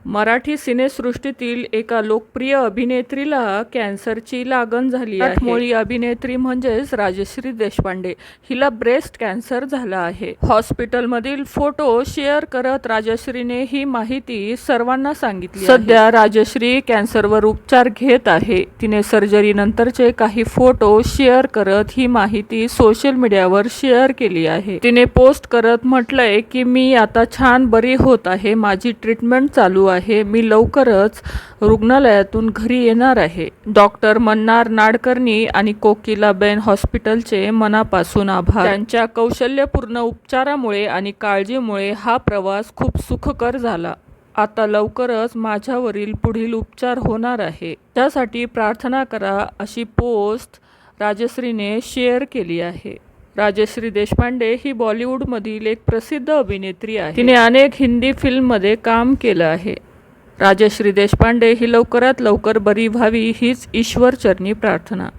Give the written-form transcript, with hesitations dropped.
मराठी सिनेसृष्टीतील एका लोकप्रिय अभिनेत्रीला कॅन्सरची लागण झाली आहे. मुळी अभिनेत्री म्हणजेच राजश्री देशपांडे हिला ब्रेस्ट कॅन्सर झाला आहे. हॉस्पिटलमधील फोटो शेअर करत राजश्रीने ही माहिती सर्वांना सांगितली. सध्या राजश्री कॅन्सरवर उपचार घेत आहे. तिने सर्जरी नंतरचे काही फोटो शेअर करत ही माहिती सोशल मीडियावर शेअर केली आहे. तिने पोस्ट करत म्हटलंय की मी आता छान बरी होत आहे. माझी ट्रीटमेंट चालू आहे. मी लवकरच रुग्णालयातून घरी येणार आहे. डॉक्टर मन्नार नाडकर्णी आणि कोकिलाबेन हॉस्पिटलचे मनापासून आभार. त्यांच्या कौशल्यपूर्ण उपचारामुळे आणि काळजीमुळे हा प्रवास खूप सुखकर झाला. आता लवकरच माझ्यावरील पुढील उपचार होणार आहे. त्यासाठी प्रार्थना करा अशी पोस्ट राजश्रीने शेअर केली आहे. राजश्री देशपांडे ही बॉलिवूडमधील एक प्रसिद्ध अभिनेत्री आहे. तिने अनेक हिंदी फिल्ममध्ये काम केलं आहे. राजश्री देशपांडे ही लवकरात लवकर बरी व्हावी हीच ईश्वरचरणी प्रार्थना.